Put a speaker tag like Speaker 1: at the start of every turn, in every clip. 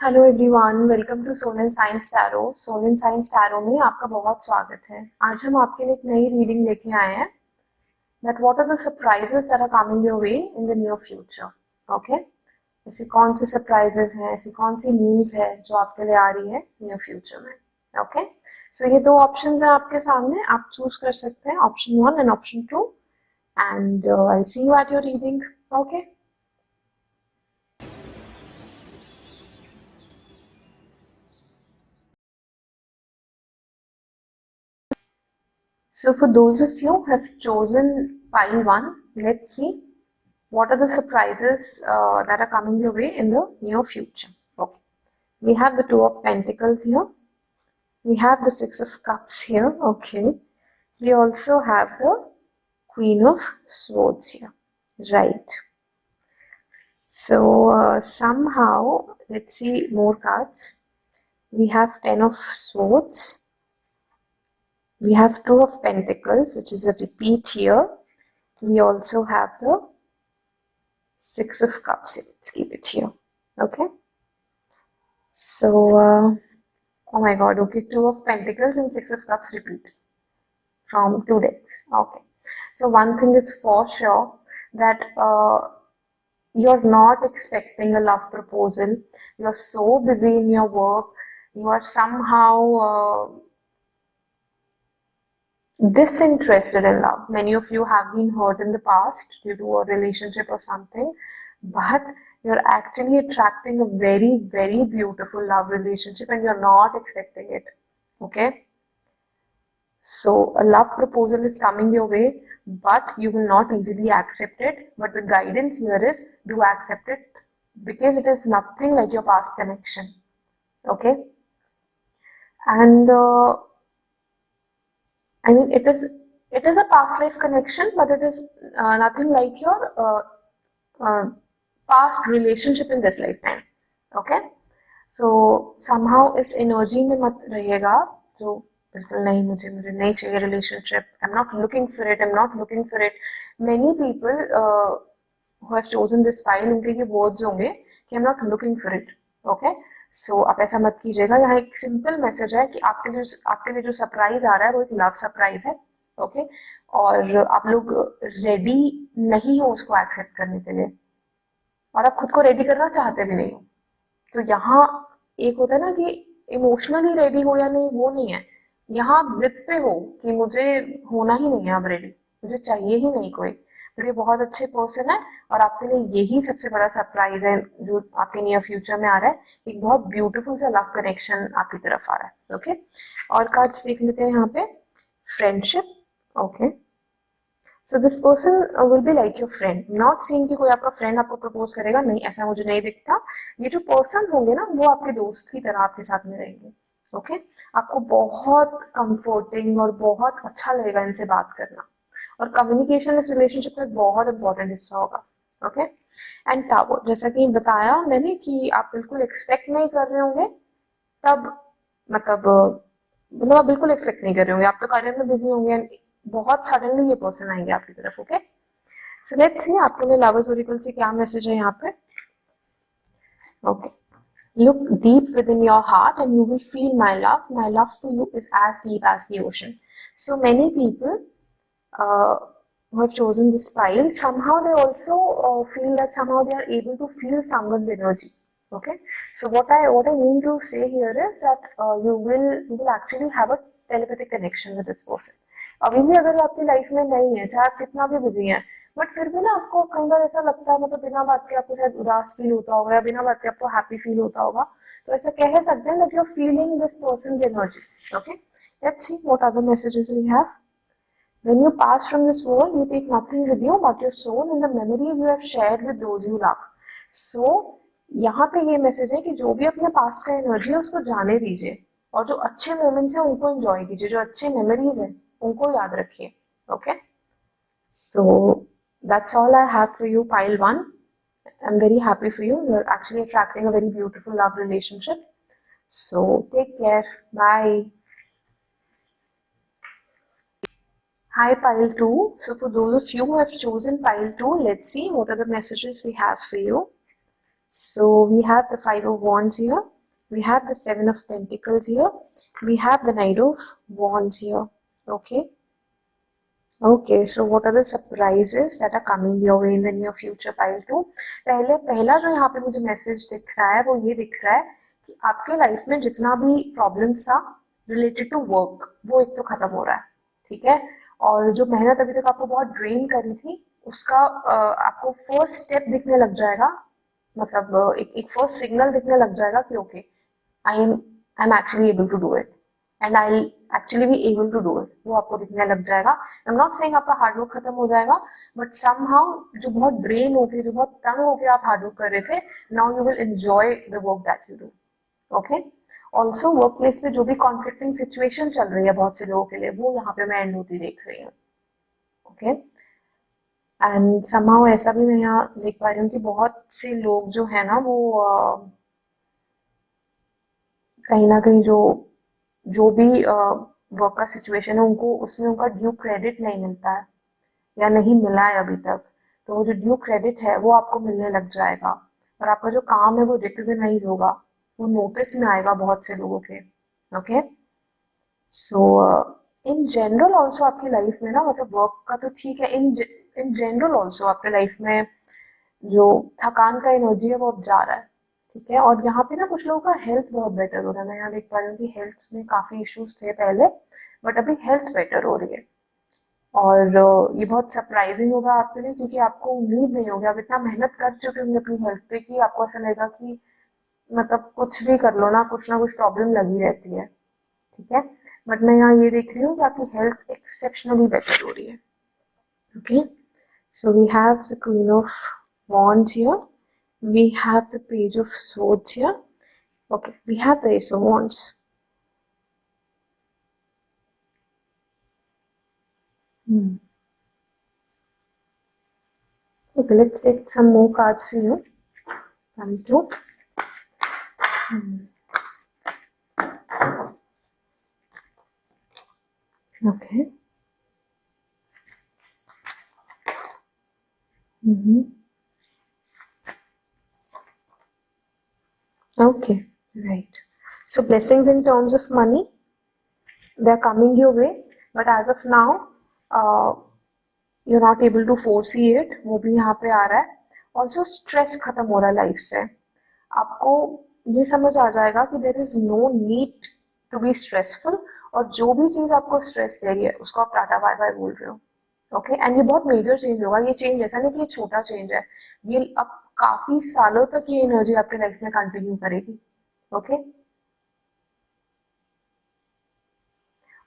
Speaker 1: Hello everyone, welcome to soul and science tarot. Soul and science tarot में आपका बहुत स्वागत है। आज हम आपके लिए एक नई रीडिंग लेके आए हैं that what are the surprises that are coming your way in the near future. Okay, ऐसी कौन सी सरप्राइजेस हैं, ऐसी कौन सी न्यूज है जो आपके लिए आ रही है नियर फ्यूचर में। ओके, सो ये दो ऑप्शंस हैं आपके सामने, आप चूज कर सकते हैं option 1 and option 2 and I see you at your reading. Okay, so for those of you who have chosen pile 1, let's see what are the surprises that are coming your way in the near future. Okay, we have the Two of Pentacles here. We have the Six of Cups here. Okay, we also have the Queen of Swords here. Right. So somehow, let's see more cards. We have Ten of Swords. We have Two of Pentacles, which is a repeat here. We also have the Six of Cups. Let's keep it here. Okay. So, oh my god, okay, Two of Pentacles and Six of Cups repeat from two decks. Okay. So, one thing is for sure that you're not expecting a love proposal. You're so busy in your work. You are somehow disinterested in love. Many of you have been hurt in the past due to a relationship or something, but you're actually attracting a very, very beautiful love relationship and you're not expecting it. Okay? So, a love proposal is coming your way, but you will not easily accept it. But the guidance here is do accept it because it is nothing like your past connection. Okay? And I mean, it is a past life connection, but it is nothing like your past relationship in this lifetime. Okay, so somehow इस energy में मत रहिएगा जो बिल्कुल नहीं, मुझे मुझे नहीं चाहिए relationship. I'm not looking for it. I'm not looking for it. Many people who have chosen this file, उनके ये words होंगे कि I'm not looking for it. Okay, so आप ऐसा मत कीजिएगा। यहाँ एक सिंपल मैसेज है कि आपके लिए जो सरप्राइज आ रहा है वो एक लव सरप्राइज है। ओके, और आप लोग रेडी नहीं हो उसको एक्सेप्ट करने के लिए और आप खुद को रेडी करना चाहते भी नहीं हो। तो यहाँ एक होता है ना कि इमोशनली रेडी हो या नहीं, वो नहीं है। यहाँ आप जिद पे हो कि मुझे होना ही नहीं है अब रेडी, मुझे चाहिए ही नहीं कोई। तो ये बहुत अच्छे पर्सन है और आपके लिए यही सबसे बड़ा सरप्राइज है जो आपके नियर फ्यूचर में आ रहा है। एक बहुत ब्यूटीफुल सा लव कनेक्शन आपकी तरफ आ रहा है। ओके, और कार्ड्स देख लेते हैं यहाँ पे। Friendship. Okay, so this person will be like your friend. Not seeing कि कोई आपका फ्रेंड आपको प्रपोज करेगा, नहीं, ऐसा मुझे नहीं दिखता। ये जो पर्सन होंगे ना वो आपके दोस्त की तरह आपके साथ में रहेंगे। ओके, आपको बहुत कंफर्टिंग और बहुत अच्छा लगेगा इनसे बात करना, और कम्युनिकेशन इस रिलेशनशिप का एक बहुत इंपॉर्टेंट हिस्सा होगा। ओके, एंड टावर, जैसा कि बताया मैंने कि आप बिल्कुल एक्सपेक्ट नहीं कर रहे होंगे, तब मतलब आप बिल्कुल एक्सपेक्ट नहीं कर रहे होंगे, आप तो करियर में बिजी होंगे एंड बहुत सडनली ये पर्सन आएंगे आपकी तरफ। ओके, सो लेट्स सी आपके लिए लवर्स ओरेकल से क्या मैसेज है यहाँ पे। Okay, look deep within your heart and you will feel my love. My love for you is as deep as the ocean. So many people who have chosen this pile, somehow they also feel that somehow they are able to feel someone's energy. Okay, so what I mean to say here is that you will actually have a telepathic connection with this person. अभी भी अगर आपकी life में नहीं है, चाहे आप कितना भी बिजी हैं, बट फिर भी ना आपको कई बार ऐसा लगता है, मतलब बिना बात के आपको शायद उदास फील होता होगा या बिना बात के आपको हैप्पी फील होता होगा। तो ऐसा कह सकते हैं that you are feeling this person's energy. Okay, let's see what are the messages we have. When you pass from this world, you take nothing with you but your soul and the memories you have shared with those you love. So, यहाँ पे ये message है कि जो भी अपने past का energy है उसको जाने दीजिए और जो अच्छे मोमेंट्स हैं उनको एंजॉय कीजिए, जो अच्छे मेमोरीज हैं उनको याद रखिए। Okay, so that's all I have for you pile 1। I'm very happy for you. You're actually attracting a very beautiful love relationship. So take care. Bye. Hi, pile 2. So for those of you who have chosen pile 2, let's see what are the messages we have for you. So we have the Five of Wands here. We have the Seven of Pentacles here. We have the Knight of Wands here. Okay. Okay, so what are the surprises that are coming your way in the near future, pile 2? पहला जो यहाँ पे मुझे message दिख रहा है वो ये दिख रहा है कि आपके लाइफ में जितना भी प्रॉब्लम्स था रिलेटेड टू वर्क वो एक तो खत्म हो रहा है, ठीक है। और जो मेहनत अभी तक आपको बहुत ड्रेन करी थी उसका आपको फर्स्ट स्टेप दिखने लग जाएगा, मतलब एक फर्स्ट सिग्नल दिखने लग जाएगा कि okay I am actually able to do it and I actually be able to do it, वो आपको दिखने लग जाएगा। आई एम नॉट सेइंग आपका हार्डवर्क खत्म हो जाएगा, बट समहाउ जो बहुत ड्रेन हो गए, जो बहुत तंग हो गए आप हार्डवर्क कर रहे थे, now you will enjoy the work that you do. Okay, also work place में जो भी कॉन्फ्लिक्टिंग सिचुएशन चल रही है बहुत से लोगों के लिए वो यहाँ पे मैं एंड होती देख रही हूँ। ओके, एंड समहाउ ऐसा भी मैं यहाँ देख पा रही हूँ कि बहुत से लोग जो है ना वो कहीं ना कहीं जो भी वर्क का सिचुएशन है उनको उसमें उनका ड्यू क्रेडिट नहीं मिलता है या नहीं मिला है अभी तक, तो वो जो ड्यू क्रेडिट है वो आपको मिलने लग जाएगा और आपका जो काम है वो रिकॉग्नाइज होगा, वो नोटिस में आएगा बहुत से लोगों के। Okay, so in general also आपकी लाइफ में ना, मतलब वर्क का तो ठीक है, इन जनरल ऑल्सो आपके लाइफ में जो थकान का एनर्जी है वो अब जा रहा है, ठीक है। और यहाँ पे ना कुछ लोगों का हेल्थ बहुत बेटर हो रहा है, मैं यहाँ देख पा रही हूँ कि हेल्थ में काफी इश्यूज थे पहले बट अभी हेल्थ बेटर हो रही है। और ये बहुत सरप्राइजिंग होगा आपके लिए क्योंकि आपको उम्मीद नहीं होगी, आप इतना मेहनत कर चुके होंगे अपनी हेल्थ पे कि आपको ऐसा लगेगा कि मतलब कुछ भी कर लो ना कुछ प्रॉब्लम लगी रहती है, ठीक है। बट मैं यहाँ ये देख रही हूँ कि आपकी हेल्थ एक्सेप्शनली बेटर हो रही है। Okay, so we have the Queen of Wands here, we have the Page of Swords here, okay, we have the Ace of Wands. Okay, let's take some more cards for you. 1, 2. Okay. Okay, right. So blessings in terms of money, they're coming your way, but as of now, you're not able to foresee it, वो भी यहाँ पे आ रहा है। Also stress खत्म हो रहा है लाइफ से, आपको ये समझ आ जाएगा कि there is no need to be stressful, और जो भी चीज आपको स्ट्रेस दे रही है उसको आप टाटा बाय बाय बोल रहे हो। ओके, एंड ये बहुत मेजर चेंज होगा, ये चेंज ऐसा नहीं कि ये छोटा चेंज है, ये अब काफी सालों तक ये एनर्जी आपके लाइफ में कंटिन्यू करेगी। ओके,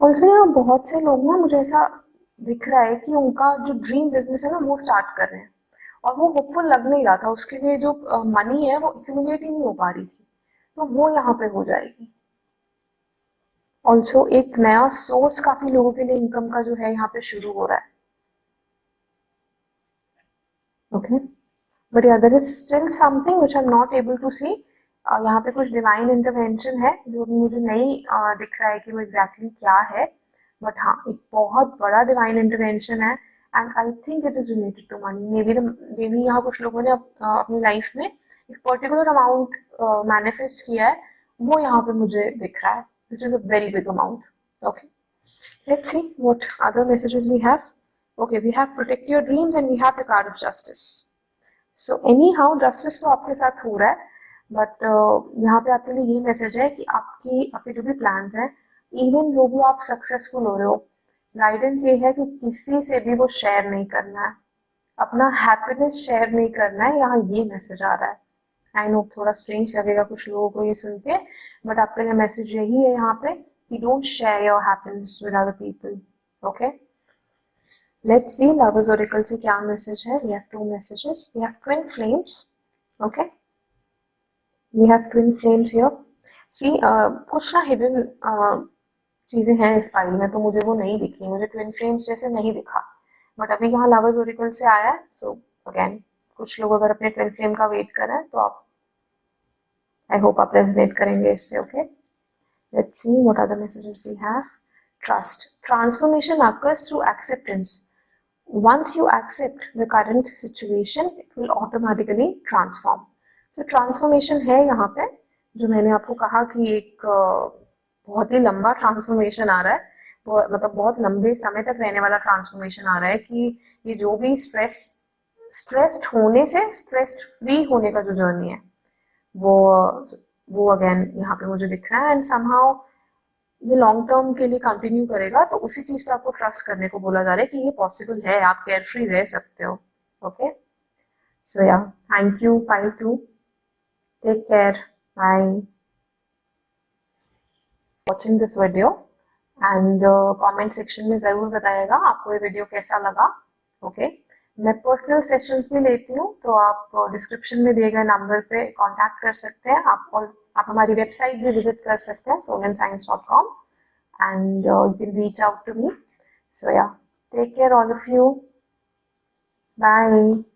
Speaker 1: ऑल्सो यहाँ बहुत से लोग ना, मुझे ऐसा दिख रहा है कि उनका जो ड्रीम बिजनेस है ना वो स्टार्ट कर रहे हैं और वो होपफुल लग नहीं रहा था, उसके लिए जो मनी है वो एक्यूमुलेट ही नहीं हो पा रही थी, तो वो यहाँ पे हो जाएगी। ऑल्सो एक नया सोर्स काफी लोगों के लिए इनकम का जो है यहाँ पे शुरू हो रहा है। Okay, but yeah there is still something which I am not able to see. यहाँ पे कुछ डिवाइन इंटरवेंशन है जो मुझे नहीं दिख रहा है कि वो एग्जैक्टली क्या है, बट हाँ एक बहुत बड़ा डिवाइन इंटरवेंशन है and I think it is related to money. Maybe यहाँ कुछ लोगों ने अपनी लाइफ में एक पर्टिकुलर अमाउंट मैनिफेस्ट किया है, वो यहाँ पे मुझे दिख रहा है, which is a very big amount. Okay, let's see what other messages we have. Okay, we have protect your dreams and we have the card of justice. So anyhow justice तो आपके साथ हो रहा है, बट यहाँ पे आपके लिए ये मैसेज है कि आपके जो भी प्लान्स हैं, इवन जो भी आप सक्सेसफुल हो रहे हो, गाइडेंस ये है कि किसी से भी वो शेयर नहीं करना है, अपना हैप्पीनेस शेयर नहीं करना है, यहाँ ये मैसेज आ रहा है। आई नो थोड़ा स्ट्रेंज लगेगा कुछ लोगों को ये सुन के, बट आपके लिए मैसेज यही है यहाँ पे कि don't share your happiness with other people. Okay, let's see Lovers Oracle से क्या मैसेज है। We have 2 messages, we have twin flames. Okay, we have twin flames here. See कुछ ना हिडन चीजें हैं इस फाइल में, तो मुझे वो नहीं दिखी, मुझे ट्विन फ्लेम्स जैसे नहीं दिखा, बट अभी यहाँ लवर्स ओरेकल से आया है। सो अगेन कुछ लोग अगर अपने ट्विन फ्लेम का वेट कर रहे हैं तो आप, आई होप आप रेजोनेट करेंगे इससे। Okay, let's see what are the messages we have. Trust, transformation occurs through acceptance. Once you accept the current situation, it will automatically transform. So transformation है यहाँ पे, जो मैंने आपको कहा कि एक बहुत ही लंबा ट्रांसफॉर्मेशन आ रहा है, मतलब बहुत लंबे समय तक रहने वाला ट्रांसफॉर्मेशन आ रहा है कि ये जो भी स्ट्रेस्ड होने से स्ट्रेस्ड फ्री होने का जो जर्नी है वो अगेन यहाँ पे मुझे दिख रहा है, एंड समहाउ ये लॉन्ग टर्म के लिए कंटिन्यू करेगा। तो उसी चीज पे आपको ट्रस्ट करने को बोला जा रहा है कि ये पॉसिबल है, आप केयर फ्री रह सकते हो। ओके, सो या thank you pile 2, take care, bye watching this video, and comment section में ज़रूर बताइएगा आपको ये वीडियो कैसा लगा। ओके, मैं पर्सनल सेशंस भी लेती हूँ, तो आप डिस्क्रिप्शन में दिए गए नंबर पे कांटेक्ट कर सकते हैं। आप हमारी वेबसाइट भी विजिट कर सकते हैं solenscience.com, and you can reach out to me. So yeah, take care all of you. Bye.